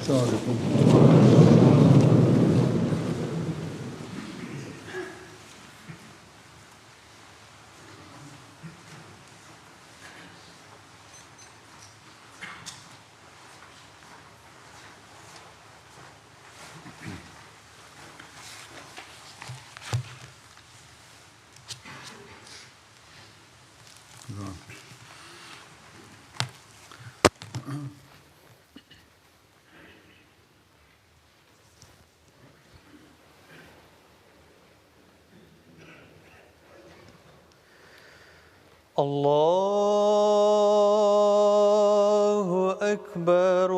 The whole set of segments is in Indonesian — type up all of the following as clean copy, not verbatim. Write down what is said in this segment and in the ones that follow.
السلام عليكم. الله أكبر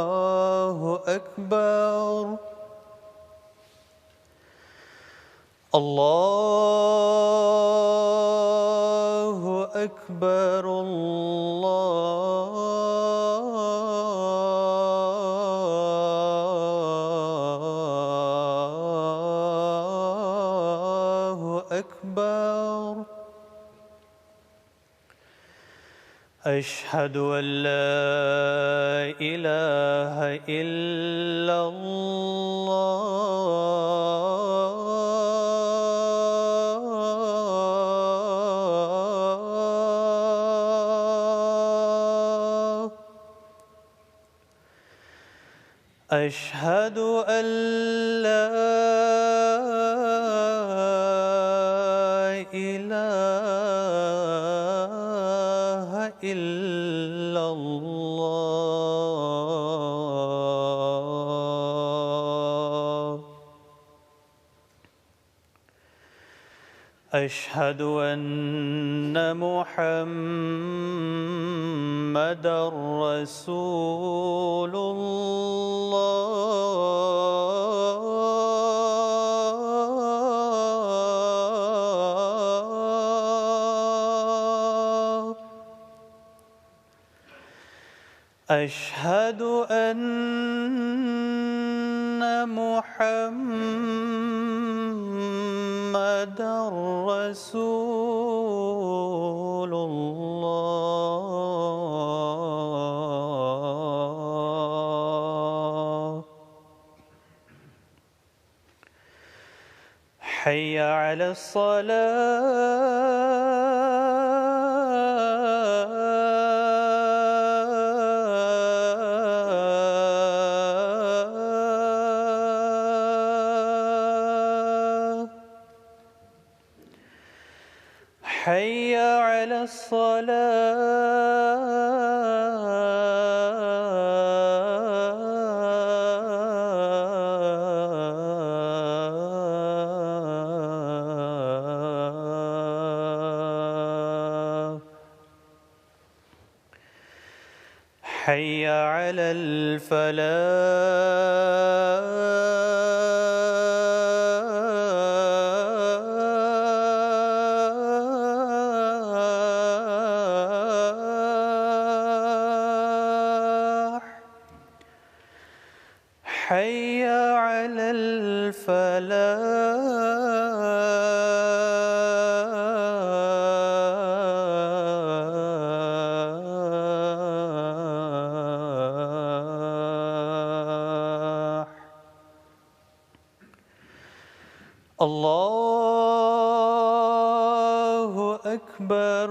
الله أكبر الله أكبر الله أكبر أشهد أن لا إله إلا الله أشهد أن لا إله إلا الله أشهد أن محمدًا رسول الله أشهد أن محمدًا رسول الله حي على الصلاة حي على الصلاة حي على الفلاح حي على الفلاح الله أكبر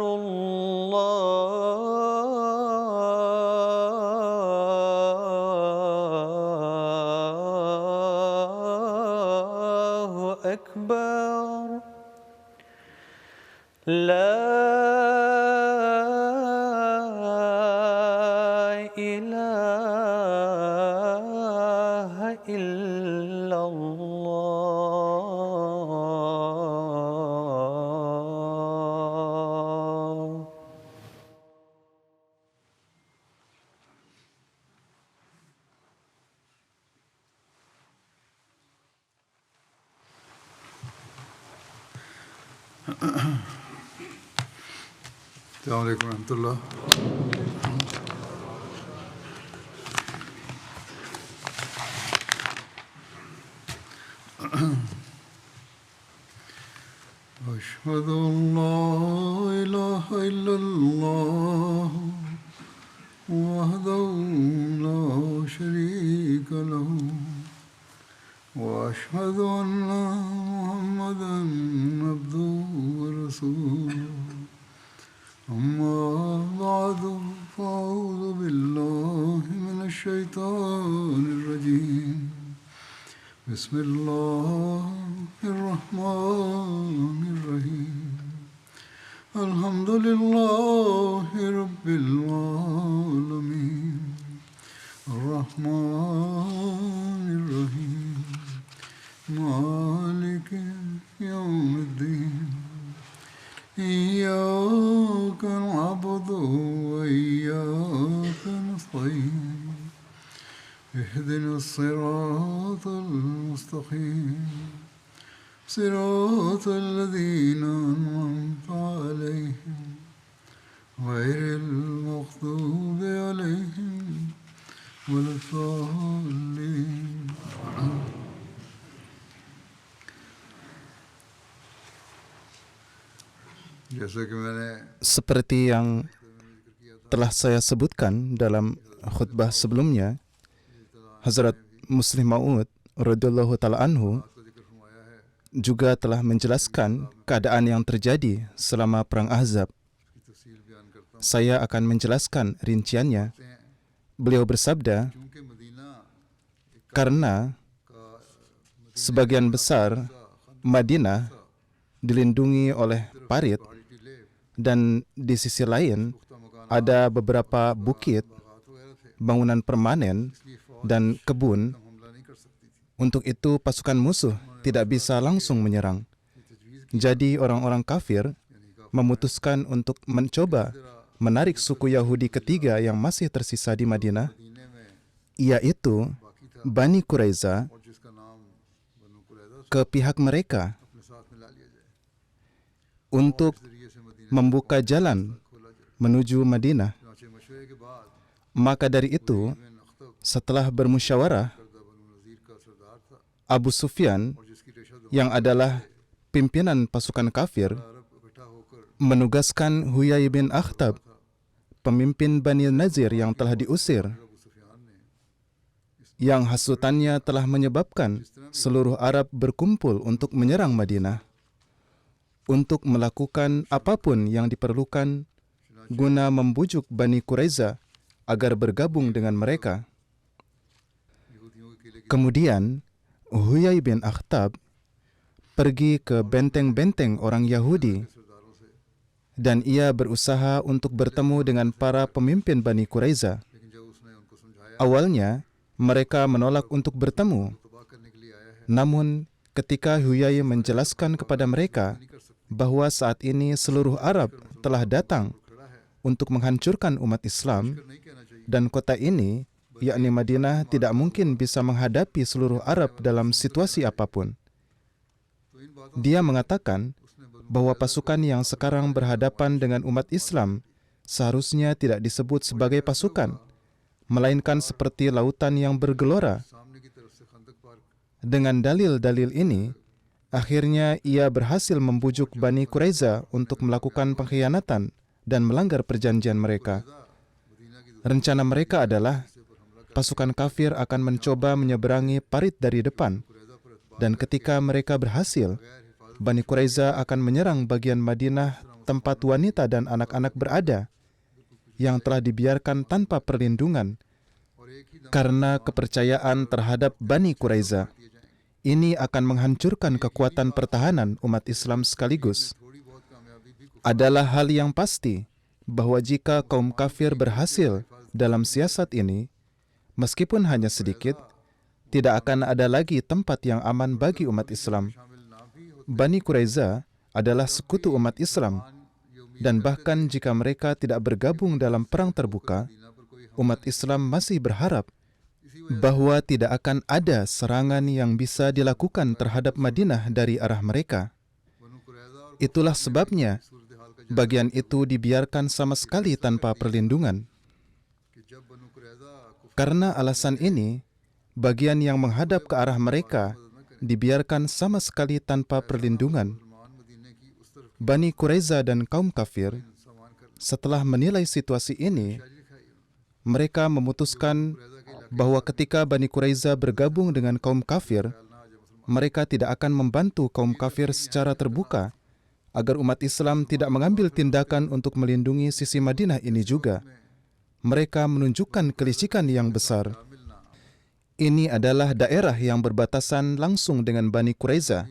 الله أكبر لا إله إلا الله السلام عليكم ورحمة الله. أشهد أن لا إله إلا الله وحده لا شريك له وأشهد أن محمدا عبده ورسوله أما بعد فأعوذ بالله من الشيطان الرجيم بسم الله الرحمن الرحيم الحمد لله رب العالمين الرحمن الرحيم مالك يوم الدين إياك نعبد وإياك نستعين اهدنا الصراط المستقيم صراط الذين أنعمت عليهم غير المغضوب عليهم ولا الضالين. Seperti yang telah saya sebutkan dalam khutbah sebelumnya, Hazrat Muslim Maud radhiyallahu taala anhu juga telah menjelaskan keadaan yang terjadi selama perang Ahzab. Saya akan menjelaskan rinciannya. Beliau bersabda, karena sebagian besar Madinah dilindungi oleh parit dan di sisi lain ada beberapa bukit, bangunan permanen dan kebun. Untuk itu pasukan musuh tidak bisa langsung menyerang. Jadi orang-orang kafir memutuskan untuk mencoba menarik suku Yahudi ketiga yang masih tersisa di Madinah, yaitu Bani Quraiza, ke pihak mereka untuk membuka jalan menuju Madinah. Maka dari itu, setelah bermusyawarah, Abu Sufyan yang adalah pimpinan pasukan kafir menugaskan Huyai bin Akhtab, pemimpin Bani Nazir yang telah diusir, yang hasutannya telah menyebabkan seluruh Arab berkumpul untuk menyerang Madinah, untuk melakukan apapun yang diperlukan guna membujuk Bani Quraiza agar bergabung dengan mereka. Kemudian Huyai bin Akhtab pergi ke benteng-benteng orang Yahudi dan ia berusaha untuk bertemu dengan para pemimpin Bani Quraiza. Awalnya mereka menolak untuk bertemu. Namun ketika Huyai menjelaskan kepada mereka bahwa saat ini seluruh Arab telah datang untuk menghancurkan umat Islam dan kota ini, yakni Madinah, tidak mungkin bisa menghadapi seluruh Arab dalam situasi apapun. Dia mengatakan bahwa pasukan yang sekarang berhadapan dengan umat Islam seharusnya tidak disebut sebagai pasukan, melainkan seperti lautan yang bergelora. Dengan dalil-dalil ini, akhirnya ia berhasil membujuk Bani Quraiza untuk melakukan pengkhianatan dan melanggar perjanjian mereka. Rencana mereka adalah pasukan kafir akan mencoba menyeberangi parit dari depan, dan ketika mereka berhasil, Bani Quraiza akan menyerang bagian Madinah tempat wanita dan anak-anak berada yang telah dibiarkan tanpa perlindungan karena kepercayaan terhadap Bani Quraiza. Ini akan menghancurkan kekuatan pertahanan umat Islam sekaligus. Adalah hal yang pasti bahwa jika kaum kafir berhasil dalam siasat ini, meskipun hanya sedikit, tidak akan ada lagi tempat yang aman bagi umat Islam. Bani Quraiza adalah sekutu umat Islam, dan bahkan jika mereka tidak bergabung dalam perang terbuka, umat Islam masih berharap bahwa tidak akan ada serangan yang bisa dilakukan terhadap Madinah dari arah mereka. Itulah sebabnya bagian itu dibiarkan sama sekali tanpa perlindungan. Karena alasan ini, bagian yang menghadap ke arah mereka dibiarkan sama sekali tanpa perlindungan. Bani Quraiza dan kaum kafir setelah menilai situasi ini, mereka memutuskan bahwa ketika Bani Quraiza bergabung dengan kaum kafir, mereka tidak akan membantu kaum kafir secara terbuka agar umat Islam tidak mengambil tindakan untuk melindungi sisi Madinah ini juga. Mereka menunjukkan kelicikan yang besar. Ini adalah daerah yang berbatasan langsung dengan Bani Quraiza.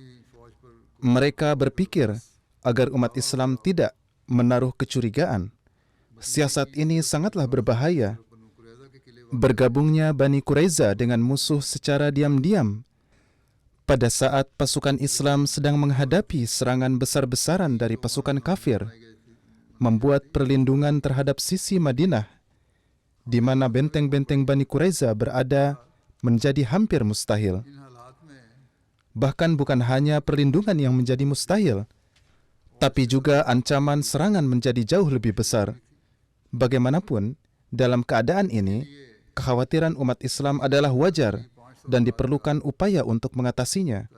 Mereka berpikir agar umat Islam tidak menaruh kecurigaan. Siasat ini sangatlah berbahaya. Bergabungnya Bani Quraiza dengan musuh secara diam-diam pada saat pasukan Islam sedang menghadapi serangan besar-besaran dari pasukan kafir, membuat perlindungan terhadap sisi Madinah, di mana benteng-benteng Bani Quraiza berada, menjadi hampir mustahil. Bahkan bukan hanya perlindungan yang menjadi mustahil, tapi juga ancaman serangan menjadi jauh lebih besar. Bagaimanapun, dalam keadaan ini, kekhawatiran umat Islam adalah wajar dan diperlukan upaya untuk mengatasinya.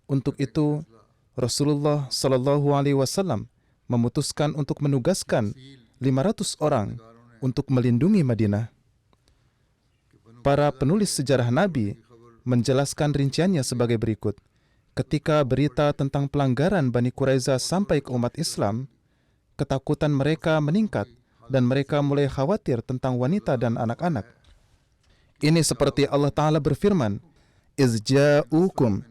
Untuk itu, Rasulullah SAW memutuskan untuk menugaskan 500 orang untuk melindungi Madinah. Para penulis sejarah Nabi menjelaskan rinciannya sebagai berikut. Ketika berita tentang pelanggaran Bani Quraiza sampai ke umat Islam, ketakutan mereka meningkat dan mereka mulai khawatir tentang wanita dan anak-anak. Ini seperti Allah Ta'ala berfirman, "Iz ja'ukum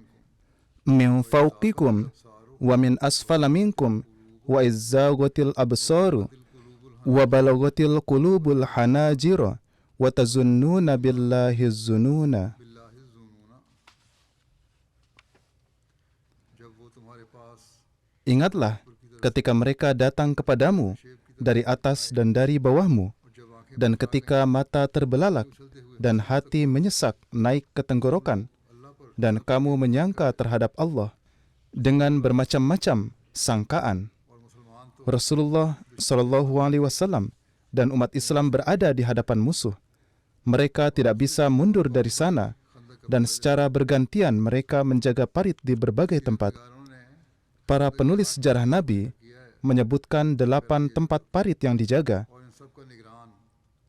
min fawqikum wa min asfala minkum wa iz zaghatil absaru wa balaghatil qulubul hanajira wa tazunnuna billahi zununa." Ingatlah ketika mereka datang kepadamu dari atas dan dari bawahmu, dan ketika mata terbelalak dan hati menyesak naik ke tenggorokan, dan kamu menyangka terhadap Allah dengan bermacam-macam sangkaan. Rasulullah SAW dan umat Islam berada di hadapan musuh. Mereka tidak bisa mundur dari sana, dan secara bergantian mereka menjaga parit di berbagai tempat. Para penulis sejarah Nabi menyebutkan 8 tempat parit yang dijaga,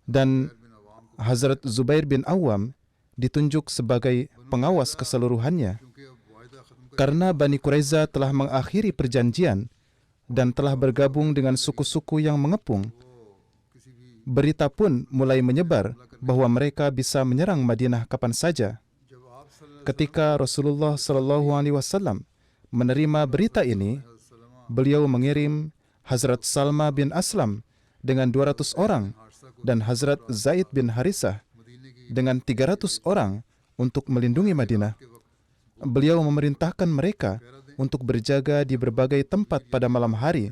dan Hazrat Zubair bin Awam ditunjuk sebagai pengawas keseluruhannya. Karena Bani Quraiza telah mengakhiri perjanjian dan telah bergabung dengan suku-suku yang mengepung, berita pun mulai menyebar bahwa mereka bisa menyerang Madinah kapan saja. Ketika Rasulullah SAW menerima berita ini, beliau mengirim Hazrat Salma bin Aslam dengan 200 orang dan Hazrat Zaid bin Harisah dengan 300 orang untuk melindungi Madinah. Beliau memerintahkan mereka untuk berjaga di berbagai tempat pada malam hari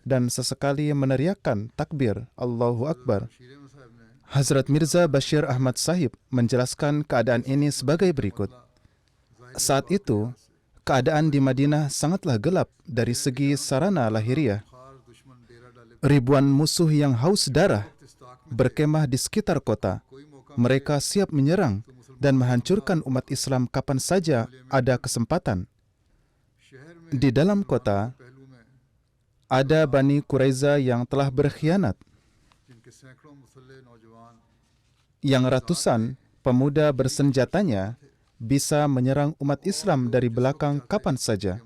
dan sesekali meneriakkan takbir Allahu Akbar. Hazrat Mirza Bashir Ahmad Sahib menjelaskan keadaan ini sebagai berikut. Saat itu, keadaan di Madinah sangatlah gelap dari segi sarana lahiriah. Ribuan musuh yang haus darah berkemah di sekitar kota. Mereka siap menyerang dan menghancurkan umat Islam kapan saja ada kesempatan. Di dalam kota, ada Bani Quraiza yang telah berkhianat, yang ratusan pemuda bersenjatanya bisa menyerang umat Islam dari belakang kapan saja.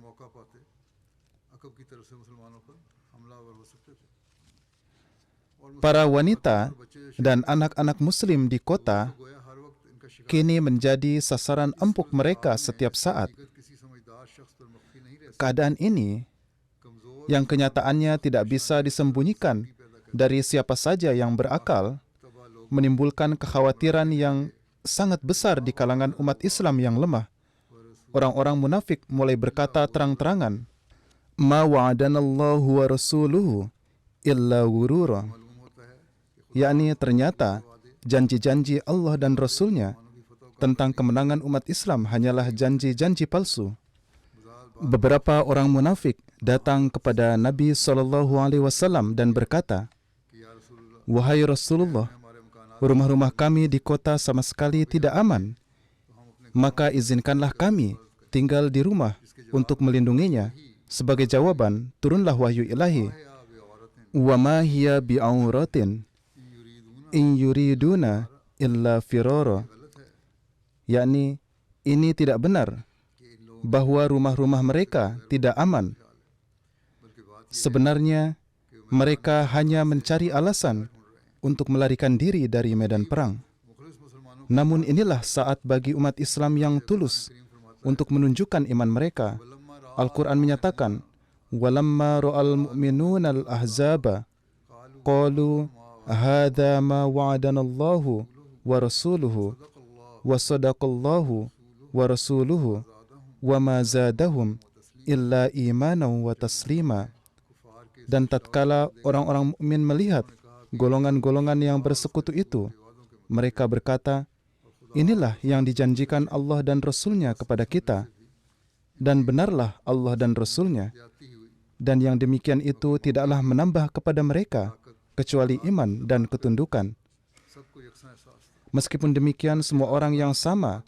Para wanita dan anak-anak Muslim di kota kini menjadi sasaran empuk mereka setiap saat. Keadaan ini, yang kenyataannya tidak bisa disembunyikan dari siapa saja yang berakal, menimbulkan kekhawatiran yang sangat besar di kalangan umat Islam yang lemah. Orang-orang munafik mulai berkata terang-terangan, "Ma wa'adanallahu wa rasuluhu illa ghurura." Yakni ternyata janji-janji Allah dan Rasulnya tentang kemenangan umat Islam hanyalah janji-janji palsu. Beberapa orang munafik datang kepada Nabi SAW dan berkata, "Wahai Rasulullah, rumah-rumah kami di kota sama sekali tidak aman. Maka izinkanlah kami tinggal di rumah untuk melindunginya Sebagai jawaban, turunlah wahyu ilahi. Wa ma hiya bi'auratin in yuriduna illa firara. Yakni, ini tidak benar bahwa rumah-rumah mereka tidak aman. Sebenarnya, mereka hanya mencari alasan untuk melarikan diri dari medan perang. Namun inilah saat bagi umat Islam yang tulus untuk menunjukkan iman mereka. Al-Quran menyatakan, وَلَمَّا رَأَى الْمُؤْمِنُونَ الْأَحْزَابَ قَالُوا هَذَا مَا وَعَدَنَا اللَّهُ وَرَسُولُهُ وَصَدَقَ اللَّهُ وَرَسُولُهُ وَمَا زَادَهُمْ إِلَّا إِيمَانًا وَتَسْلِيمًا. Dan tatkala orang-orang mukmin melihat golongan-golongan yang bersekutu itu, mereka berkata, inilah yang dijanjikan Allah dan Rasul-Nya kepada kita. Dan benarlah Allah dan Rasul-Nya. Dan yang demikian itu tidaklah menambah kepada mereka kecuali iman dan ketundukan. Meskipun demikian, semua orang yang sama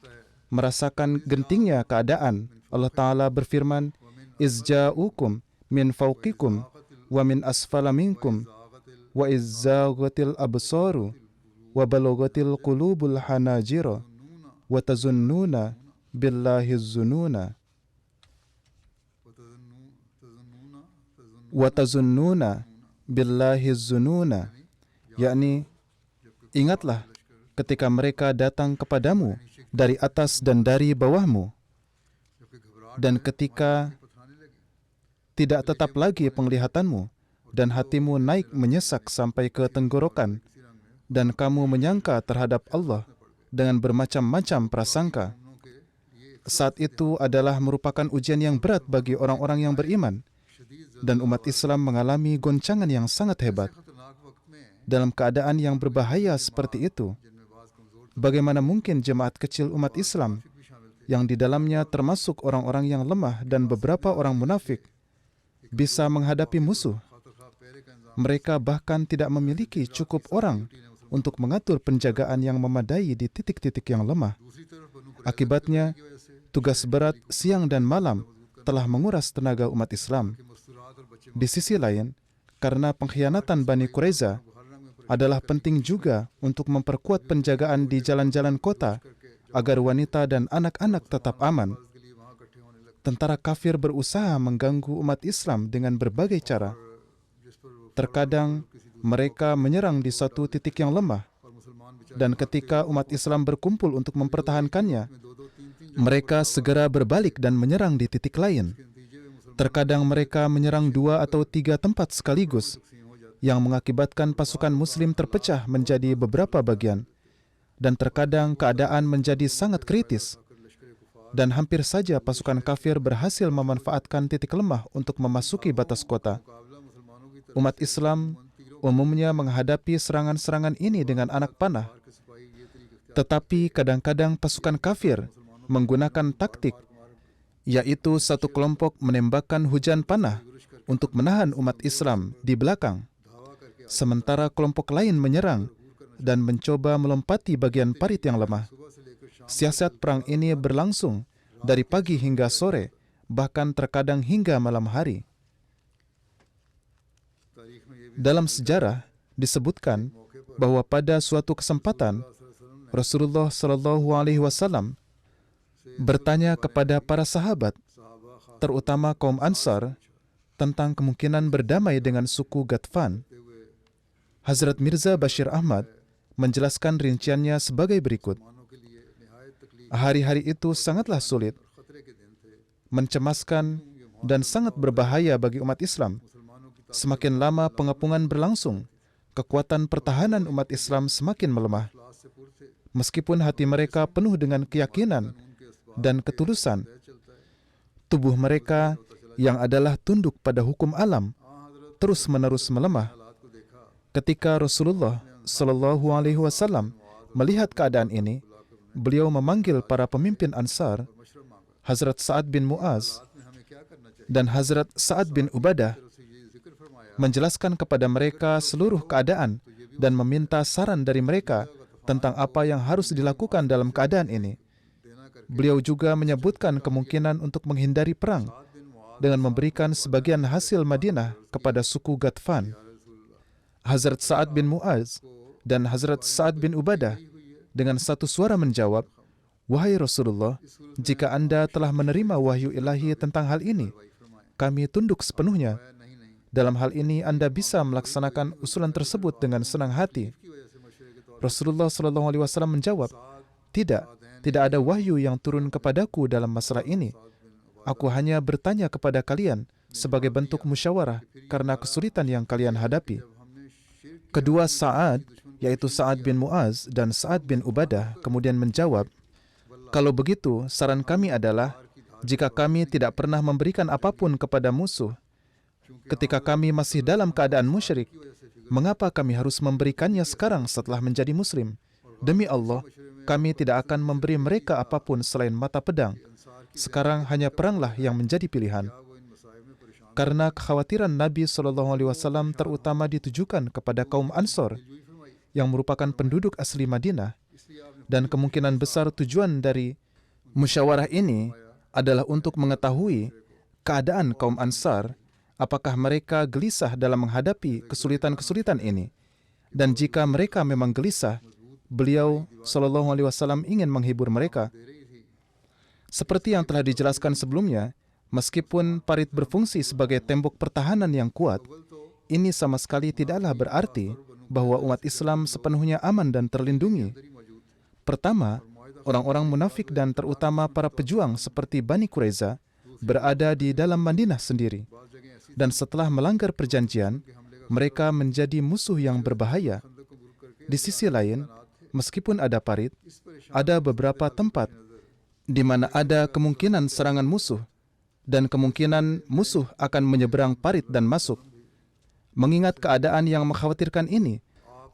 merasakan gentingnya keadaan. Allah Ta'ala berfirman, Izja'ukum min fawqikum wa min asfala minkum wa izzaghatil absaru wa balaghatil qulubul hanajira wa tazunnuna billahi zununa wa tazunnuna billahi zununa. Yakni, ingatlah ketika mereka datang kepadamu dari atas dan dari bawahmu, dan ketika tidak tetap lagi penglihatanmu, dan hatimu naik menyesak sampai ke tenggorokan, dan kamu menyangka terhadap Allah dengan bermacam-macam prasangka. Saat itu adalah merupakan ujian yang berat bagi orang-orang yang beriman, dan umat Islam mengalami goncangan yang sangat hebat. Dalam keadaan yang berbahaya seperti itu, bagaimana mungkin jemaat kecil umat Islam yang di dalamnya termasuk orang-orang yang lemah dan beberapa orang munafik bisa menghadapi musuh? Mereka bahkan tidak memiliki cukup orang untuk mengatur penjagaan yang memadai di titik-titik yang lemah. Akibatnya, tugas berat siang dan malam telah menguras tenaga umat Islam. Di sisi lain, karena pengkhianatan Bani Quraiza adalah penting juga untuk memperkuat penjagaan di jalan-jalan kota agar wanita dan anak-anak tetap aman. Tentara kafir berusaha mengganggu umat Islam dengan berbagai cara. Terkadang mereka menyerang di suatu titik yang lemah, dan ketika umat Islam berkumpul untuk mempertahankannya, mereka segera berbalik dan menyerang di titik lain. Terkadang mereka menyerang 2 atau 3 tempat sekaligus, yang mengakibatkan pasukan Muslim terpecah menjadi beberapa bagian. Dan terkadang keadaan menjadi sangat kritis, dan hampir saja pasukan kafir berhasil memanfaatkan titik lemah untuk memasuki batas kota. Umat Islam umumnya menghadapi serangan-serangan ini dengan anak panah. Tetapi kadang-kadang pasukan kafir menggunakan taktik, yaitu satu kelompok menembakkan hujan panah untuk menahan umat Islam di belakang, sementara kelompok lain menyerang dan mencoba melompati bagian parit yang lemah. Siasat perang ini berlangsung dari pagi hingga sore, bahkan terkadang hingga malam hari. Dalam sejarah disebutkan bahwa pada suatu kesempatan Rasulullah SAW bertanya kepada para sahabat, terutama kaum Ansar, tentang kemungkinan berdamai dengan suku Ghatfan. Hazrat Mirza Bashir Ahmad menjelaskan rinciannya sebagai berikut. Hari-hari itu sangatlah sulit, mencemaskan, dan sangat berbahaya bagi umat Islam. Semakin lama pengepungan berlangsung, kekuatan pertahanan umat Islam semakin melemah. Meskipun hati mereka penuh dengan keyakinan dan ketulusan, tubuh mereka yang adalah tunduk pada hukum alam terus-menerus melemah. Ketika Rasulullah SAW melihat keadaan ini, beliau memanggil para pemimpin Ansar, Hazrat Sa'ad bin Mu'az dan Hazrat Sa'ad bin Ubadah, menjelaskan kepada mereka seluruh keadaan dan meminta saran dari mereka tentang apa yang harus dilakukan dalam keadaan ini. Beliau juga menyebutkan kemungkinan untuk menghindari perang, dengan memberikan sebagian hasil Madinah kepada suku Ghatfan. Hazrat Sa'ad bin Mu'az dan Hazrat Sa'ad bin Ubadah dengan satu suara menjawab, "Wahai Rasulullah, jika Anda telah menerima wahyu ilahi tentang hal ini, kami tunduk sepenuhnya. Dalam hal ini Anda bisa melaksanakan usulan tersebut dengan senang hati." Rasulullah SAW menjawab, tidak ada wahyu yang turun kepadaku dalam masalah ini. Aku hanya bertanya kepada kalian sebagai bentuk musyawarah karena kesulitan yang kalian hadapi. Kedua Sa'ad, yaitu Sa'ad bin Mu'az dan Sa'ad bin Ubadah, kemudian menjawab, "Kalau begitu, saran kami adalah, jika kami tidak pernah memberikan apapun kepada musuh, ketika kami masih dalam keadaan musyrik, mengapa kami harus memberikannya sekarang setelah menjadi muslim? Demi Allah, kami tidak akan memberi mereka apapun selain mata pedang. Sekarang hanya peranglah yang menjadi pilihan." Karena kekhawatiran Nabi SAW terutama ditujukan kepada kaum Ansor yang merupakan penduduk asli Madinah, dan kemungkinan besar tujuan dari musyawarah ini adalah untuk mengetahui keadaan kaum Ansar, apakah mereka gelisah dalam menghadapi kesulitan-kesulitan ini. Dan jika mereka memang gelisah, beliau SAW ingin menghibur mereka. Seperti yang telah dijelaskan sebelumnya, meskipun parit berfungsi sebagai tembok pertahanan yang kuat, ini sama sekali tidaklah berarti bahwa umat Islam sepenuhnya aman dan terlindungi. Pertama, orang-orang munafik dan terutama para pejuang seperti Bani Quraiza berada di dalam Madinah sendiri. Dan setelah melanggar perjanjian, mereka menjadi musuh yang berbahaya. Di sisi lain, meskipun ada parit, ada beberapa tempat di mana ada kemungkinan serangan musuh, dan kemungkinan musuh akan menyeberang parit dan masuk. Mengingat keadaan yang mengkhawatirkan ini,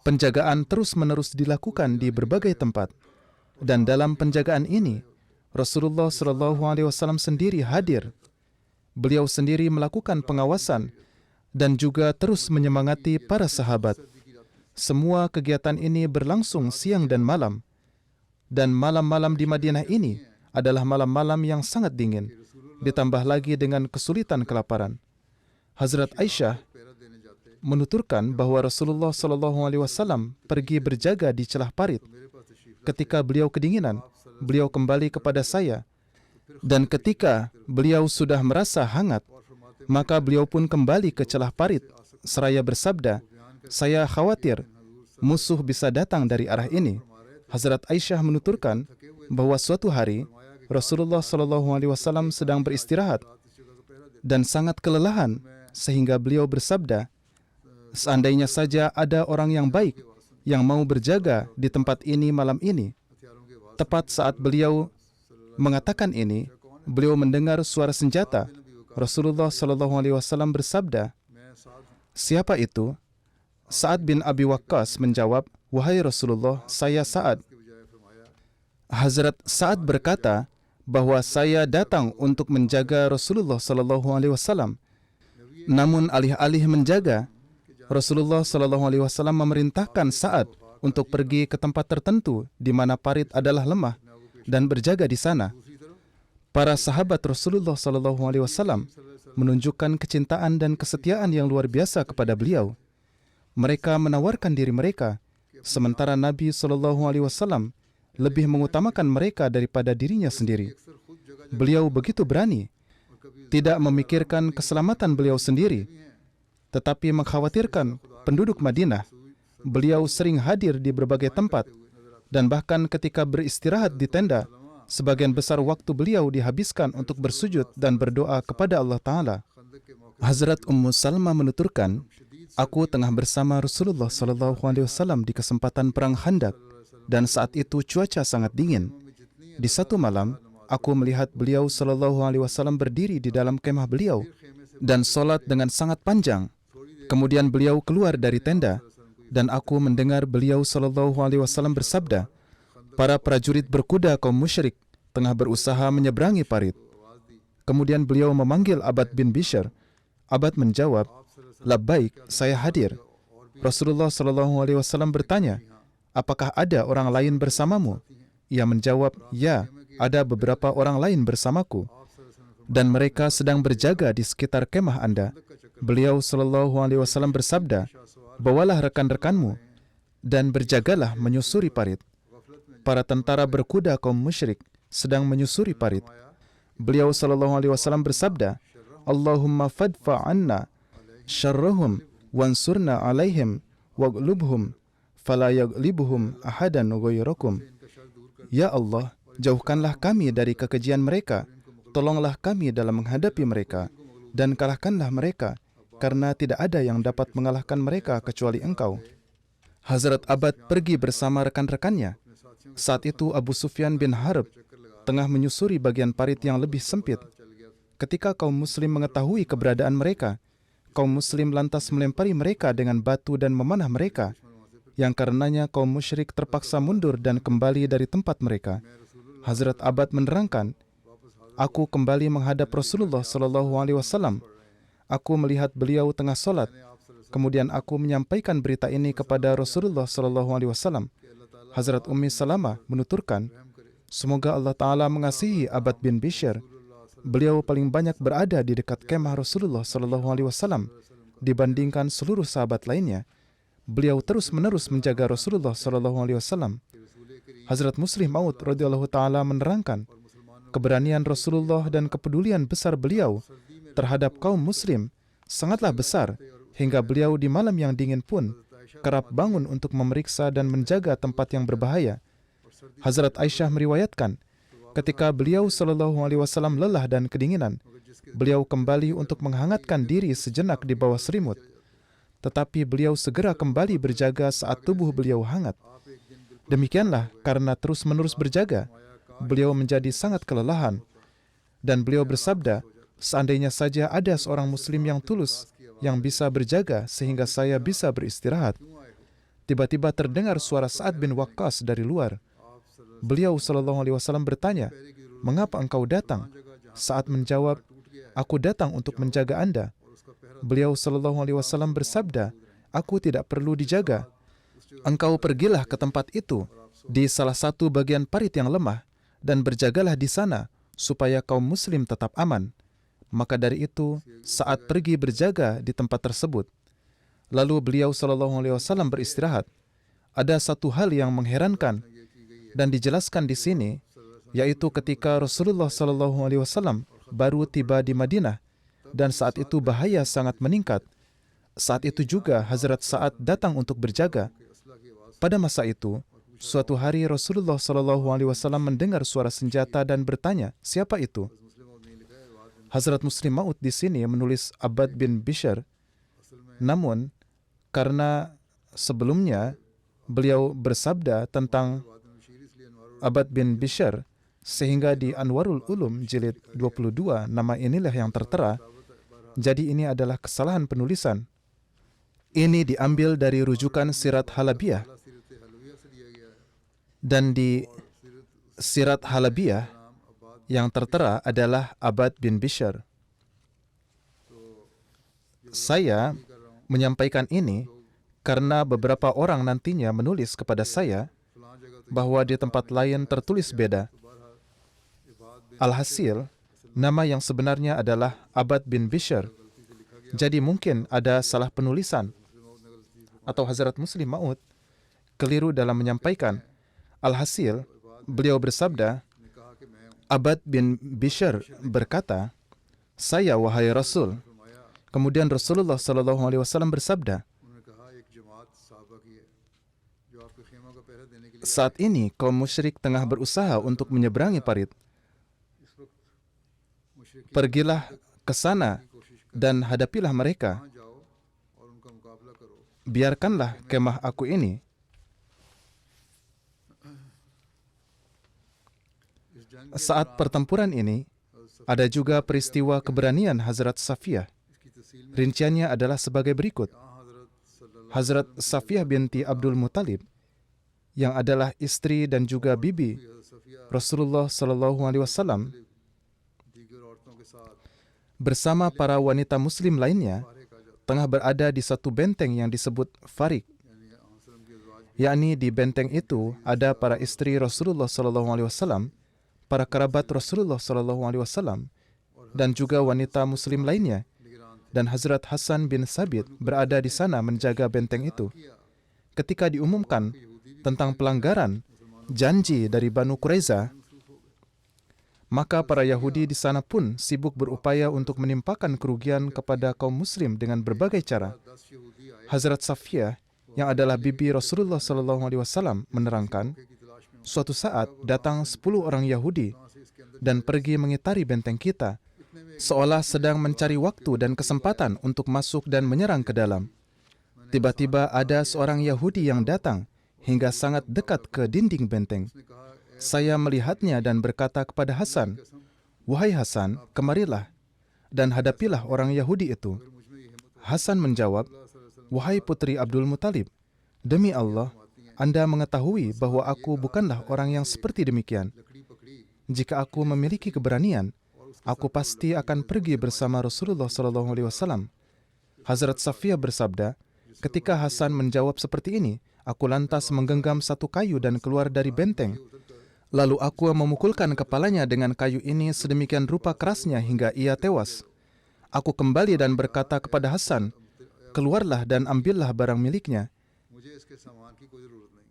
penjagaan terus-menerus dilakukan di berbagai tempat. Dan dalam penjagaan ini, Rasulullah SAW sendiri hadir. Beliau sendiri melakukan pengawasan dan juga terus menyemangati para sahabat. Semua kegiatan ini berlangsung siang dan malam. Dan malam-malam di Madinah ini adalah malam-malam yang sangat dingin, ditambah lagi dengan kesulitan kelaparan. Hazrat Aisyah menuturkan bahwa Rasulullah SAW pergi berjaga di celah parit. Ketika beliau kedinginan, beliau kembali kepada saya. Dan ketika beliau sudah merasa hangat, maka beliau pun kembali ke celah parit seraya bersabda, "Saya khawatir musuh bisa datang dari arah ini." Hazrat Aisyah menuturkan bahwa suatu hari Rasulullah SAW sedang beristirahat dan sangat kelelahan, sehingga beliau bersabda, "Seandainya saja ada orang yang baik yang mau berjaga di tempat ini malam ini." Tepat saat beliau mengatakan ini, beliau mendengar suara senjata. Rasulullah SAW bersabda, "Siapa itu?" Sa'ad bin Abi Waqqas menjawab, "Wahai Rasulullah, saya Sa'ad." Hazrat Sa'ad berkata bahwa saya datang untuk menjaga Rasulullah SAW. Namun alih-alih menjaga, Rasulullah SAW memerintahkan Sa'ad untuk pergi ke tempat tertentu di mana parit adalah lemah dan berjaga di sana. Para sahabat Rasulullah SAW menunjukkan kecintaan dan kesetiaan yang luar biasa kepada beliau. Mereka menawarkan diri mereka, sementara Nabi SAW lebih mengutamakan mereka daripada dirinya sendiri. Beliau begitu berani, tidak memikirkan keselamatan beliau sendiri, tetapi mengkhawatirkan penduduk Madinah. Beliau sering hadir di berbagai tempat, dan bahkan ketika beristirahat di tenda, sebagian besar waktu beliau dihabiskan untuk bersujud dan berdoa kepada Allah Ta'ala. Hazrat Ummu Salma menuturkan, "Aku tengah bersama Rasulullah SAW di kesempatan perang Khandaq, dan saat itu cuaca sangat dingin. Di satu malam, aku melihat beliau SAW berdiri di dalam kemah beliau dan solat dengan sangat panjang. Kemudian beliau keluar dari tenda, dan aku mendengar beliau SAW bersabda, 'Para prajurit berkuda kaum musyrik tengah berusaha menyeberangi parit.' Kemudian beliau memanggil Abad bin Bishr. Abad menjawab, 'Labbaik, saya hadir.' Rasulullah SAW bertanya, 'Apakah ada orang lain bersamamu?' Ia menjawab, 'Ya, ada beberapa orang lain bersamaku.' dan mereka sedang berjaga di sekitar kemah Anda. Beliau sallallahu alaihi wasallam bersabda, "Bawalah rekan-rekanmu dan berjagalah menyusuri parit." Para tentara berkuda kaum musyrik sedang menyusuri parit. Beliau sallallahu alaihi wasallam bersabda, "Allahumma fadfa anna syarrahum wansurna alaihim waghlubhum fala yaghlibuhum ahadan ghairakum." Ya Allah, jauhkanlah kami dari kekejian mereka, tolonglah kami dalam menghadapi mereka, dan kalahkanlah mereka, karena tidak ada yang dapat mengalahkan mereka kecuali Engkau. Hazrat Abad pergi bersama rekan-rekannya. Saat itu Abu Sufyan bin Harb tengah menyusuri bagian parit yang lebih sempit. Ketika kaum muslim mengetahui keberadaan mereka, kaum muslim lantas melempari mereka dengan batu dan memanah mereka, yang karenanya kaum musyrik terpaksa mundur dan kembali dari tempat mereka. Hazrat Abad menerangkan, "Aku kembali menghadap Rasulullah sallallahu alaihi wasallam. Aku melihat beliau tengah solat. Kemudian aku menyampaikan berita ini kepada Rasulullah sallallahu alaihi wasallam." Hazrat Ummi Salamah menuturkan, "Semoga Allah Ta'ala mengasihi Abad bin Bishr. Beliau paling banyak berada di dekat kemah Rasulullah sallallahu alaihi wasallam dibandingkan seluruh sahabat lainnya. Beliau terus-menerus menjaga Rasulullah sallallahu alaihi wasallam." Hazrat Muslim Maud radhiyallahu taala menerangkan, keberanian Rasulullah dan kepedulian besar beliau terhadap kaum muslim sangatlah besar, hingga beliau di malam yang dingin pun kerap bangun untuk memeriksa dan menjaga tempat yang berbahaya. Hazrat Aisyah meriwayatkan, ketika beliau sallallahu alaihi wasallam lelah dan kedinginan, beliau kembali untuk menghangatkan diri sejenak di bawah selimut. Tetapi beliau segera kembali berjaga saat tubuh beliau hangat. Demikianlah, karena terus-menerus berjaga, beliau menjadi sangat kelelahan. Dan beliau bersabda, "Seandainya saja ada seorang muslim yang tulus yang bisa berjaga sehingga saya bisa beristirahat." Tiba-tiba terdengar suara Sa'ad bin Waqqas dari luar. Beliau sallallahu alaihi wasallam bertanya, "Mengapa engkau datang?" Sa'ad menjawab, "Aku datang untuk menjaga Anda." Beliau sallallahu alaihi wasallam bersabda, "Aku tidak perlu dijaga. Engkau pergilah ke tempat itu di salah satu bagian parit yang lemah dan berjagalah di sana supaya kaum muslim tetap aman." Maka dari itu, saat pergi berjaga di tempat tersebut. Lalu beliau sallallahu alaihi wasallam beristirahat. Ada satu hal yang mengherankan dan dijelaskan di sini, yaitu ketika Rasulullah sallallahu alaihi wasallam baru tiba di Madinah dan saat itu bahaya sangat meningkat. Saat itu juga Hazrat Sa'ad datang untuk berjaga. Pada masa itu, suatu hari Rasulullah sallallahu alaihi wasallam mendengar suara senjata dan bertanya, "Siapa itu?" Hazrat Muslim Maud di sini menulis Abad bin Bishr. Namun, karena sebelumnya beliau bersabda tentang Abad bin Bishr, sehingga di Anwarul Ulum jilid 22 nama inilah yang tertera. Jadi ini adalah kesalahan penulisan. Ini diambil dari rujukan Sirat Halabiyah. Dan di Sirat Halabiyah yang tertera adalah Abad bin Bishr. Saya menyampaikan ini karena beberapa orang nantinya menulis kepada saya bahwa di tempat lain tertulis beda. Alhasil, nama yang sebenarnya adalah Abad bin Bishr. Jadi mungkin ada salah penulisan. Atau Hazrat Muslim Maud keliru dalam menyampaikan. Alhasil, beliau bersabda, Abad bin Bishr berkata, "Saya wahai Rasul." Kemudian Rasulullah sallallahu alaihi wasallam bersabda, "Saat ini kaum musyrik tengah berusaha untuk menyeberangi parit. Pergilah ke sana dan hadapilah mereka. Biarkanlah kemah aku ini." Saat pertempuran ini, ada juga peristiwa keberanian Hazrat Safiyah. Rinciannya adalah sebagai berikut. Hazrat Safiyah binti Abdul Muttalib, yang adalah istri dan juga bibi Rasulullah sallallahu alaihi wasallam, bersama para wanita muslim lainnya, tengah berada di satu benteng yang disebut Farik. Yakni di benteng itu ada para istri Rasulullah sallallahu alaihi wasallam, para kerabat Rasulullah sallallahu alaihi wasallam, dan juga wanita muslim lainnya. Dan Hazrat Hasan bin Sabit berada di sana menjaga benteng itu. Ketika diumumkan tentang pelanggaran janji dari Banu Quraiza, maka para Yahudi di sana pun sibuk berupaya untuk menimpakan kerugian kepada kaum muslim dengan berbagai cara. Hazrat Safiyah, yang adalah bibi Rasulullah SAW, menerangkan, suatu saat datang 10 orang Yahudi dan pergi mengitari benteng kita, seolah sedang mencari waktu dan kesempatan untuk masuk dan menyerang ke dalam. Tiba-tiba ada seorang Yahudi yang datang hingga sangat dekat ke dinding benteng. Saya melihatnya dan berkata kepada Hasan, "Wahai Hasan, kemarilah dan hadapilah orang Yahudi itu." Hasan menjawab, "Wahai putri Abdul Muttalib, demi Allah, Anda mengetahui bahwa aku bukanlah orang yang seperti demikian. Jika aku memiliki keberanian, aku pasti akan pergi bersama Rasulullah SAW." Hazrat Safiyah bersabda, ketika Hasan menjawab seperti ini, aku lantas menggenggam satu kayu dan keluar dari benteng. Lalu aku memukulkan kepalanya dengan kayu ini sedemikian rupa kerasnya hingga ia tewas. Aku kembali dan berkata kepada Hasan, "Keluarlah dan ambillah barang miliknya."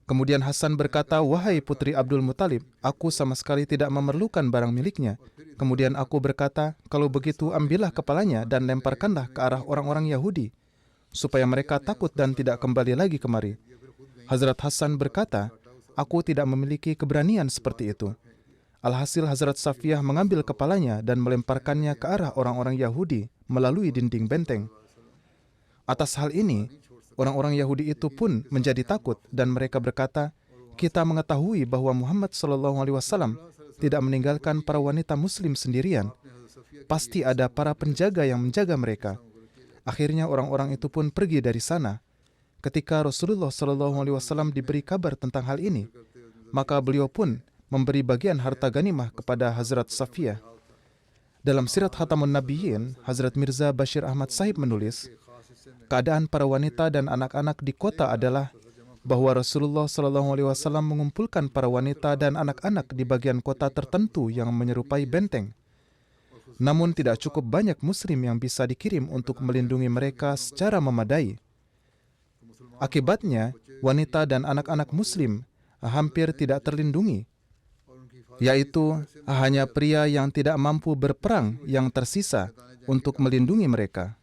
Kemudian Hasan berkata, "Wahai putri Abdul Muttalib, aku sama sekali tidak memerlukan barang miliknya." Kemudian aku berkata, "Kalau begitu ambillah kepalanya dan lemparkanlah ke arah orang-orang Yahudi, supaya mereka takut dan tidak kembali lagi kemari." Hazrat Hasan berkata, "Aku tidak memiliki keberanian seperti itu." Alhasil Hazrat Safiyah mengambil kepalanya dan melemparkannya ke arah orang-orang Yahudi melalui dinding benteng. Atas hal ini, orang-orang Yahudi itu pun menjadi takut dan mereka berkata, "Kita mengetahui bahwa Muhammad SAW tidak meninggalkan para wanita muslim sendirian. Pasti ada para penjaga yang menjaga mereka." Akhirnya orang-orang itu pun pergi dari sana. Ketika Rasulullah SAW diberi kabar tentang hal ini, maka beliau pun memberi bagian harta ganimah kepada Hazrat Safiyah. Dalam Sirat Khatamun Nabiyyin, Hazrat Mirza Bashir Ahmad Sahib menulis, keadaan para wanita dan anak-anak di kota adalah bahwa Rasulullah SAW mengumpulkan para wanita dan anak-anak di bagian kota tertentu yang menyerupai benteng. Namun tidak cukup banyak muslim yang bisa dikirim untuk melindungi mereka secara memadai. Akibatnya, wanita dan anak-anak muslim hampir tidak terlindungi, yaitu hanya pria yang tidak mampu berperang yang tersisa untuk melindungi mereka.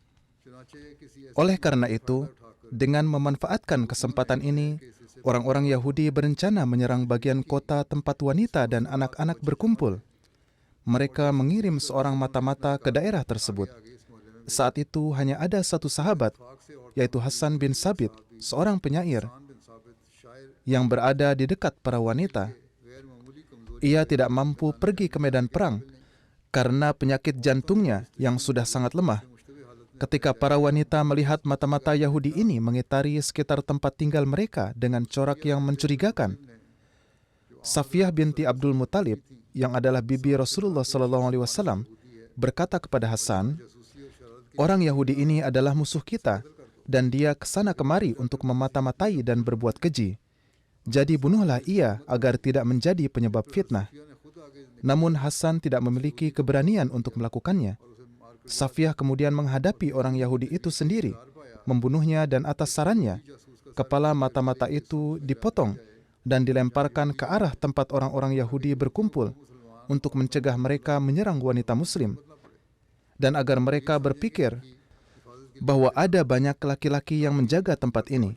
Oleh karena itu, dengan memanfaatkan kesempatan ini, orang-orang Yahudi berencana menyerang bagian kota tempat wanita dan anak-anak berkumpul. Mereka mengirim seorang mata-mata ke daerah tersebut. Saat itu hanya ada satu sahabat, yaitu Hasan bin Sabit, seorang penyair yang berada di dekat para wanita. Ia tidak mampu pergi ke medan perang karena penyakit jantungnya yang sudah sangat lemah. Ketika para wanita melihat mata-mata Yahudi ini mengitari sekitar tempat tinggal mereka dengan corak yang mencurigakan, Safiyah binti Abdul Muttalib, yang adalah bibi Rasulullah SAW, berkata kepada Hasan, "Orang Yahudi ini adalah musuh kita, dan dia kesana kemari untuk memata-matai dan berbuat keji. Jadi bunuhlah ia agar tidak menjadi penyebab fitnah." Namun Hasan tidak memiliki keberanian untuk melakukannya. Safiyah kemudian menghadapi orang Yahudi itu sendiri, membunuhnya, dan atas sarannya, kepala mata-mata itu dipotong dan dilemparkan ke arah tempat orang-orang Yahudi berkumpul untuk mencegah mereka menyerang wanita muslim, dan agar mereka berpikir bahwa ada banyak laki-laki yang menjaga tempat ini.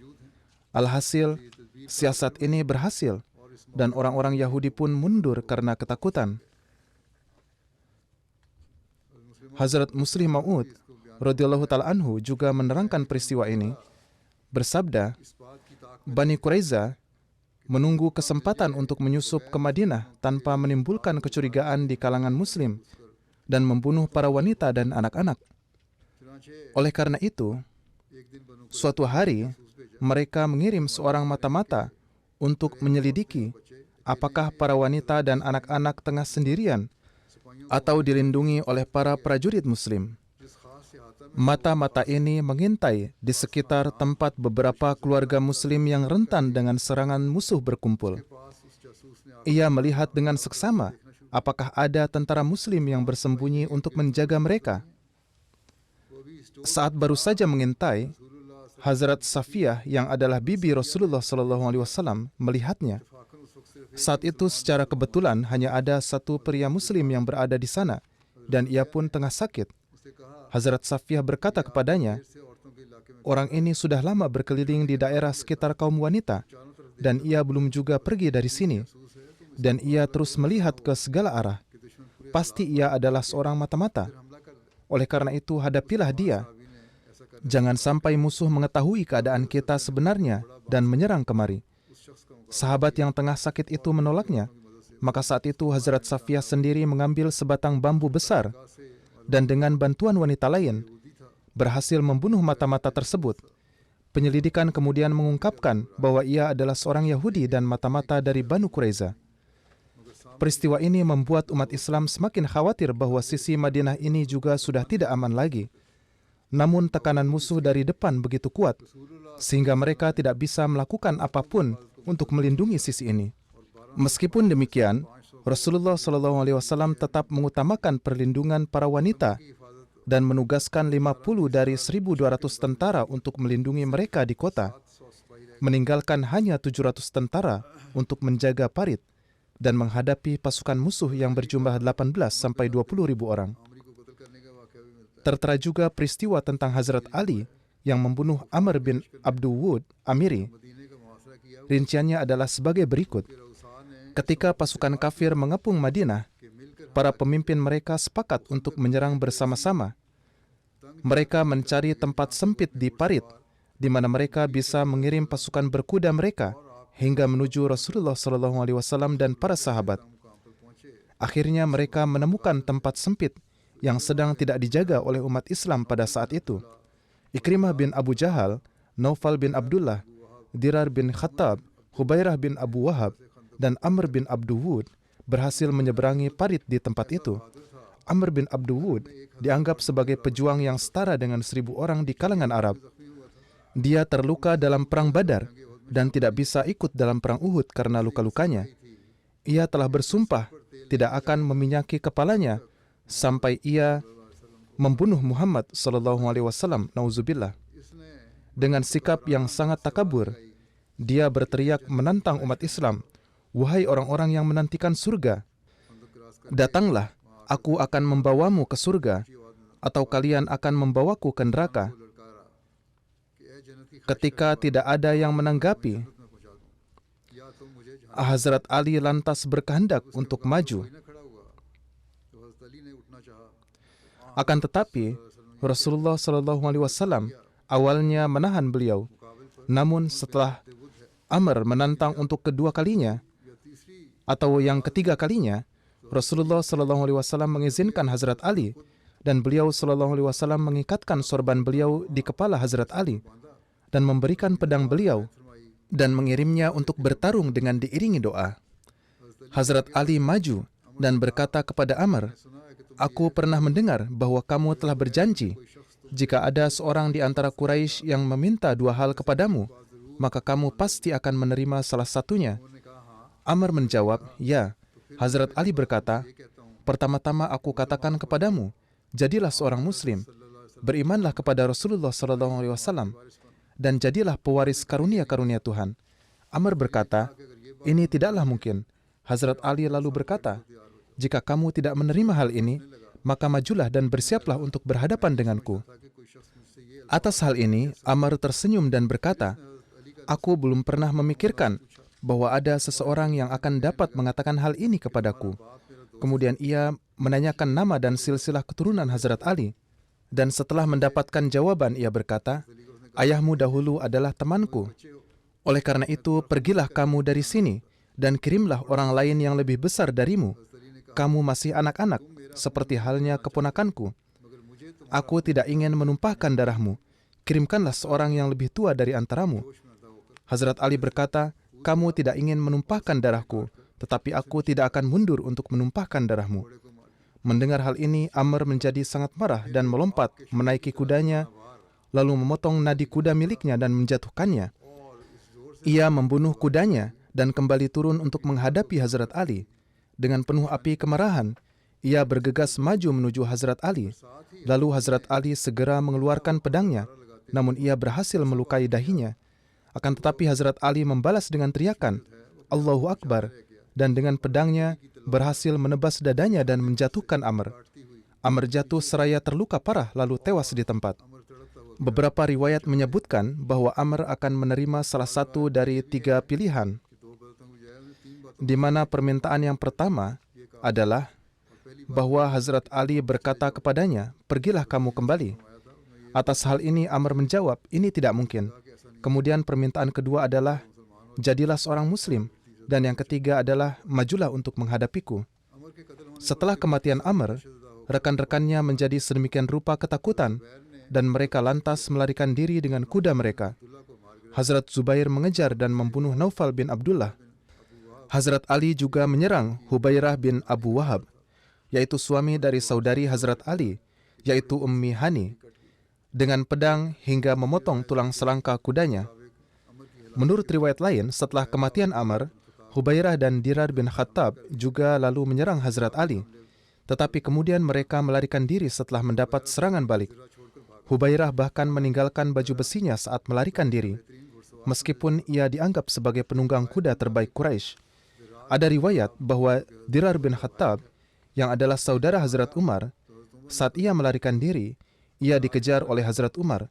Alhasil, siasat ini berhasil, dan orang-orang Yahudi pun mundur karena ketakutan. Hazrat Muslih Maud radhiyallahu ta'ala anhu juga menerangkan peristiwa ini, bersabda, Bani Quraiza menunggu kesempatan untuk menyusup ke Madinah tanpa menimbulkan kecurigaan di kalangan muslim dan membunuh para wanita dan anak-anak. Oleh karena itu, suatu hari mereka mengirim seorang mata-mata untuk menyelidiki apakah para wanita dan anak-anak tengah sendirian atau dilindungi oleh para prajurit muslim. Mata-mata ini mengintai di sekitar tempat beberapa keluarga muslim yang rentan dengan serangan musuh berkumpul. Ia melihat dengan seksama apakah ada tentara Muslim yang bersembunyi untuk menjaga mereka? Saat baru saja mengintai, Hazrat Safiyah yang adalah bibi Rasulullah SAW melihatnya. Saat itu secara kebetulan hanya ada satu pria Muslim yang berada di sana, dan ia pun tengah sakit. Hazrat Safiyah berkata kepadanya, orang ini sudah lama berkeliling di daerah sekitar kaum wanita, dan ia belum juga pergi dari sini, dan ia terus melihat ke segala arah. Pasti ia adalah seorang mata-mata. Oleh karena itu, hadapilah dia. Jangan sampai musuh mengetahui keadaan kita sebenarnya dan menyerang kemari. Sahabat yang tengah sakit itu menolaknya. Maka saat itu Hazrat Safiyah sendiri mengambil sebatang bambu besar dan dengan bantuan wanita lain berhasil membunuh mata-mata tersebut. Penyelidikan kemudian mengungkapkan bahwa ia adalah seorang Yahudi dan mata-mata dari Banu Quraiza. Peristiwa ini membuat umat Islam semakin khawatir bahwa sisi Madinah ini juga sudah tidak aman lagi. Namun tekanan musuh dari depan begitu kuat, sehingga mereka tidak bisa melakukan apapun untuk melindungi sisi ini. Meskipun demikian, Rasulullah SAW tetap mengutamakan perlindungan para wanita dan menugaskan 50 dari 1.200 tentara untuk melindungi mereka di kota, meninggalkan hanya 700 tentara untuk menjaga parit dan menghadapi pasukan musuh yang berjumlah 18 sampai 20 ribu orang. Tertera juga peristiwa tentang Hazrat Ali yang membunuh Amr bin Abdul Wud Amiri. Rinciannya adalah sebagai berikut. Ketika pasukan kafir mengepung Madinah, para pemimpin mereka sepakat untuk menyerang bersama-sama. Mereka mencari tempat sempit di parit, di mana mereka bisa mengirim pasukan berkuda mereka hingga menuju Rasulullah SAW dan para sahabat. Akhirnya mereka menemukan tempat sempit yang sedang tidak dijaga oleh umat Islam pada saat itu. Ikrimah bin Abu Jahal, Naufal bin Abdullah, Dirar bin Khattab, Hubairah bin Abu Wahab, dan Amr bin Abdul Wud berhasil menyeberangi parit di tempat itu. Amr bin Abdul Wud dianggap sebagai pejuang yang setara dengan 1.000 orang di kalangan Arab. Dia terluka dalam perang Badar dan tidak bisa ikut dalam perang Uhud karena luka-lukanya. Ia telah bersumpah tidak akan meminyaki kepalanya sampai ia membunuh Muhammad SAW. Nauzubillah. Dengan sikap yang sangat takabur, dia berteriak menantang umat Islam, "Wahai orang-orang yang menantikan surga, datanglah, aku akan membawamu ke surga, atau kalian akan membawaku ke neraka." Ketika tidak ada yang menanggapi, Hazrat Ali lantas berkehendak untuk maju. Akan tetapi, Rasulullah SAW awalnya menahan beliau. Namun setelah Amr menantang untuk kedua kalinya, atau yang ketiga kalinya, Rasulullah SAW mengizinkan Hazrat Ali, dan beliau SAW mengikatkan sorban beliau di kepala Hazrat Ali, dan memberikan pedang beliau, dan mengirimnya untuk bertarung dengan diiringi doa. Hazrat Ali maju dan berkata kepada Amr, "Aku pernah mendengar bahwa kamu telah berjanji, jika ada seorang di antara Quraisy yang meminta dua hal kepadamu, maka kamu pasti akan menerima salah satunya." Amr menjawab, "Ya." Hazrat Ali berkata, "Pertama-tama aku katakan kepadamu, jadilah seorang Muslim, berimanlah kepada Rasulullah SAW, dan jadilah pewaris karunia-karunia Tuhan." Amr berkata, "Ini tidaklah mungkin." Hazrat Ali lalu berkata, "Jika kamu tidak menerima hal ini, maka majulah dan bersiaplah untuk berhadapan denganku." Atas hal ini, Amr tersenyum dan berkata, "Aku belum pernah memikirkan bahwa ada seseorang yang akan dapat mengatakan hal ini kepadaku." Kemudian ia menanyakan nama dan silsilah keturunan Hazrat Ali. Dan setelah mendapatkan jawaban, ia berkata, "Ayahmu dahulu adalah temanku. Oleh karena itu, pergilah kamu dari sini dan kirimlah orang lain yang lebih besar darimu. Kamu masih anak-anak, seperti halnya keponakanku. Aku tidak ingin menumpahkan darahmu. Kirimkanlah seorang yang lebih tua dari antaramu." Hazrat Ali berkata, "Kamu tidak ingin menumpahkan darahku, tetapi aku tidak akan mundur untuk menumpahkan darahmu." Mendengar hal ini, Amr menjadi sangat marah dan melompat menaiki kudanya, lalu memotong nadi kuda miliknya dan menjatuhkannya. Ia membunuh kudanya dan kembali turun untuk menghadapi Hazrat Ali. Dengan penuh api kemarahan, ia bergegas maju menuju Hazrat Ali. Lalu Hazrat Ali segera mengeluarkan pedangnya, namun ia berhasil melukai dahinya. Akan tetapi Hazrat Ali membalas dengan teriakan, Allahu Akbar, dan dengan pedangnya berhasil menebas dadanya dan menjatuhkan Amr. Amr jatuh seraya terluka parah lalu tewas di tempat. Beberapa riwayat menyebutkan bahwa Amr akan menerima salah satu dari 3 pilihan, di mana permintaan yang pertama adalah bahwa Hazrat Ali berkata kepadanya, pergilah kamu kembali. Atas hal ini Amr menjawab, ini tidak mungkin. Kemudian permintaan kedua adalah, jadilah seorang muslim. Dan yang ketiga adalah, majulah untuk menghadapiku. Setelah kematian Amr, rekan-rekannya menjadi sedemikian rupa ketakutan, dan mereka lantas melarikan diri dengan kuda mereka. Hazrat Zubair mengejar dan membunuh Naufal bin Abdullah. Hazrat Ali juga menyerang Hubairah bin Abu Wahab, yaitu suami dari saudari Hazrat Ali, yaitu Ummi Hani, dengan pedang hingga memotong tulang selangka kudanya. Menurut riwayat lain, setelah kematian Amr, Hubairah dan Dirar bin Khattab juga lalu menyerang Hazrat Ali. Tetapi kemudian mereka melarikan diri setelah mendapat serangan balik. Hubairah bahkan meninggalkan baju besinya saat melarikan diri, meskipun ia dianggap sebagai penunggang kuda terbaik Quraisy. Ada riwayat bahwa Dirar bin Khattab, yang adalah saudara Hazrat Umar, saat ia melarikan diri, ia dikejar oleh Hazrat Umar.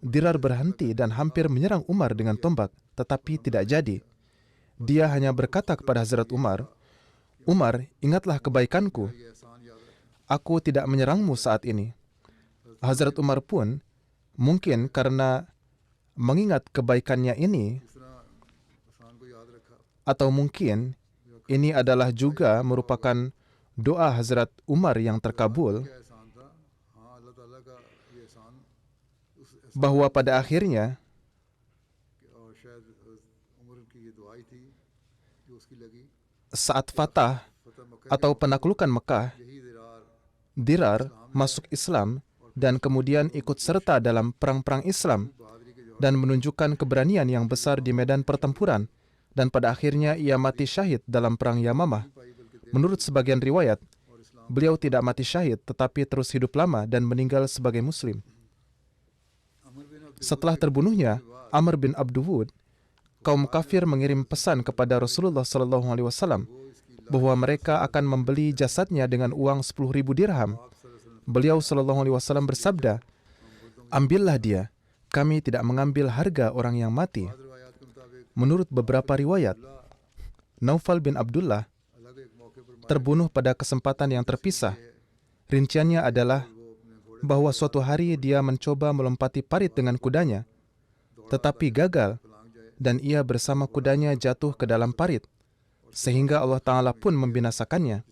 Dirar berhenti dan hampir menyerang Umar dengan tombak, tetapi tidak jadi. Dia hanya berkata kepada Hazrat Umar, Umar, ingatlah kebaikanku. Aku tidak menyerangmu saat ini. Hazrat Umar pun, mungkin karena mengingat kebaikannya ini, atau mungkin ini adalah juga merupakan doa Hazrat Umar yang terkabul, bahwa pada akhirnya saat Fatah atau penaklukan Mekah, Dirar masuk Islam dan kemudian ikut serta dalam perang-perang Islam dan menunjukkan keberanian yang besar di medan pertempuran, dan pada akhirnya ia mati syahid dalam perang Yamamah. Menurut sebagian riwayat, beliau tidak mati syahid tetapi terus hidup lama dan meninggal sebagai muslim. Setelah terbunuhnya Amr bin Abduwud, kaum kafir mengirim pesan kepada Rasulullah SAW bahwa mereka akan membeli jasadnya dengan uang 10.000 dirham. Beliau SAW bersabda, ambillah dia, kami tidak mengambil harga orang yang mati. Menurut beberapa riwayat, Naufal bin Abdullah terbunuh pada kesempatan yang terpisah. Rinciannya adalah bahwa suatu hari dia mencoba melompati parit dengan kudanya, tetapi gagal, dan ia bersama kudanya jatuh ke dalam parit, sehingga Allah Ta'ala pun membinasakannya.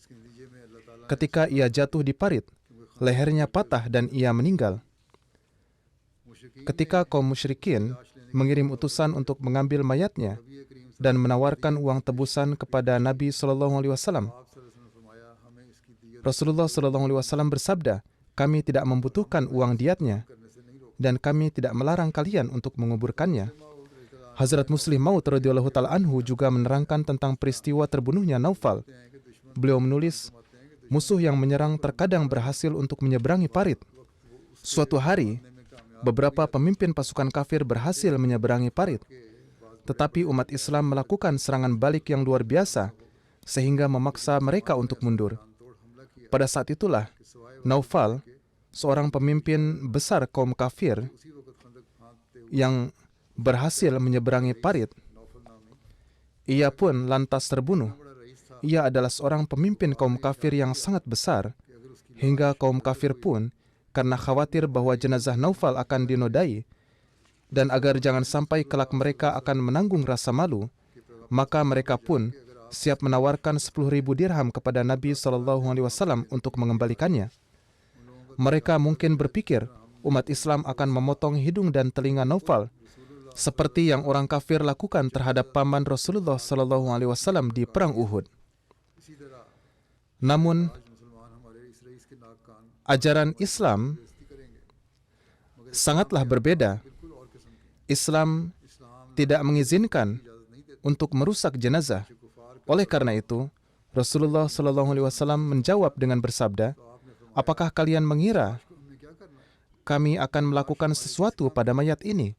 Ketika ia jatuh di parit, lehernya patah dan ia meninggal. Ketika kaum musyrikin mengirim utusan untuk mengambil mayatnya dan menawarkan uang tebusan kepada Nabi SAW, Rasulullah SAW bersabda, kami tidak membutuhkan uang diatnya dan kami tidak melarang kalian untuk menguburkannya. Hazrat Muslim Maud radhiyallahu ta'ala anhu juga menerangkan tentang peristiwa terbunuhnya Naufal. Beliau menulis, musuh yang menyerang terkadang berhasil untuk menyeberangi parit. Suatu hari, beberapa pemimpin pasukan kafir berhasil menyeberangi parit, tetapi umat Islam melakukan serangan balik yang luar biasa, sehingga memaksa mereka untuk mundur. Pada saat itulah, Naufal, seorang pemimpin besar kaum kafir yang berhasil menyeberangi parit, ia pun lantas terbunuh. Ia adalah seorang pemimpin kaum kafir yang sangat besar, hingga kaum kafir pun, karena khawatir bahwa jenazah Naufal akan dinodai, dan agar jangan sampai kelak mereka akan menanggung rasa malu, maka mereka pun siap menawarkan 10.000 dirham kepada Nabi SAW untuk mengembalikannya. Mereka mungkin berpikir umat Islam akan memotong hidung dan telinga Naufal, seperti yang orang kafir lakukan terhadap paman Rasulullah SAW di perang Uhud. Namun, ajaran Islam sangatlah berbeda. Islam tidak mengizinkan untuk merusak jenazah. Oleh karena itu, Rasulullah SAW menjawab dengan bersabda, "Apakah kalian mengira kami akan melakukan sesuatu pada mayat ini?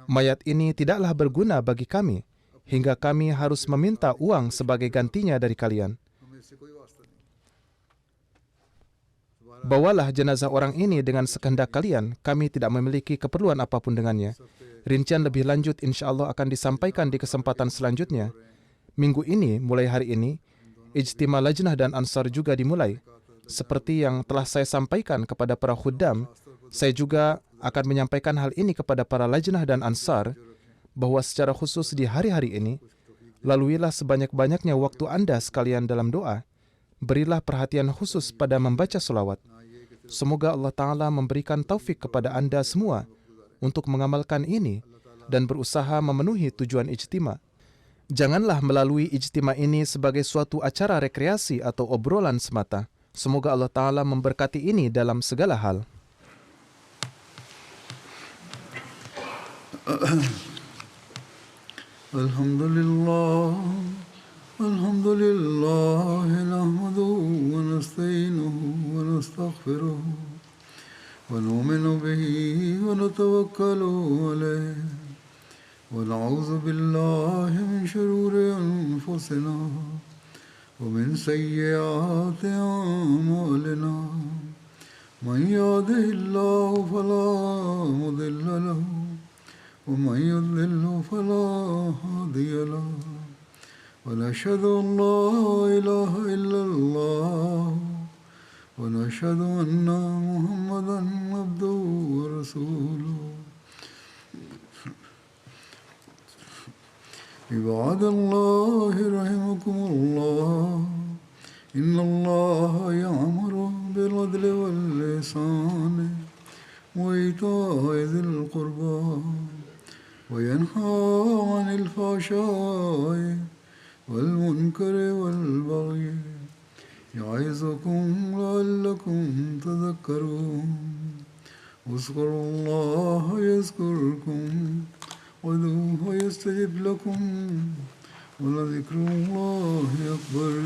Mayat ini tidaklah berguna bagi kami, hingga kami harus meminta uang sebagai gantinya dari kalian. Bawalah jenazah orang ini dengan sekehendak kalian, kami tidak memiliki keperluan apapun dengannya." Rincian lebih lanjut insya Allah akan disampaikan di kesempatan selanjutnya. Minggu ini, mulai hari ini, Ijtima Lajnah dan Ansar juga dimulai. Seperti yang telah saya sampaikan kepada para khuddam, saya juga akan menyampaikan hal ini kepada para Lajnah dan Ansar, bahwa secara khusus di hari-hari ini, laluilah sebanyak-banyaknya waktu Anda sekalian dalam doa. Berilah perhatian khusus pada membaca solawat. Semoga Allah Ta'ala memberikan taufik kepada Anda semua untuk mengamalkan ini dan berusaha memenuhi tujuan ijtima. Janganlah melalui ijtima ini sebagai suatu acara rekreasi atau obrolan semata. Semoga Allah Ta'ala memberkati ini dalam segala hal. Alhamdulillah, alhamdulillah, nahmaduhu wa nasta'inuhu wa nastaghfiruh. ونؤمن به ونتوكل عليه ونعوذ بالله من شرور أنفسنا ومن سيئات أعمالنا من يهده الله فلا مضل له ومن يضلل فلا هادي له ونشهد أن لا إله إلا الله ونشهد أن محمدا عبده ورسوله عباد الله رحمكم الله إن الله يأمر بالعدل والإحسان وإيتاء ذي القربى وينهى عن الفحشاء والمنكر والبغي يعظكم لعلكم تذكرون اذكروا الله يذكركم وادعوه يستجب لكم ولذكر الله أكبر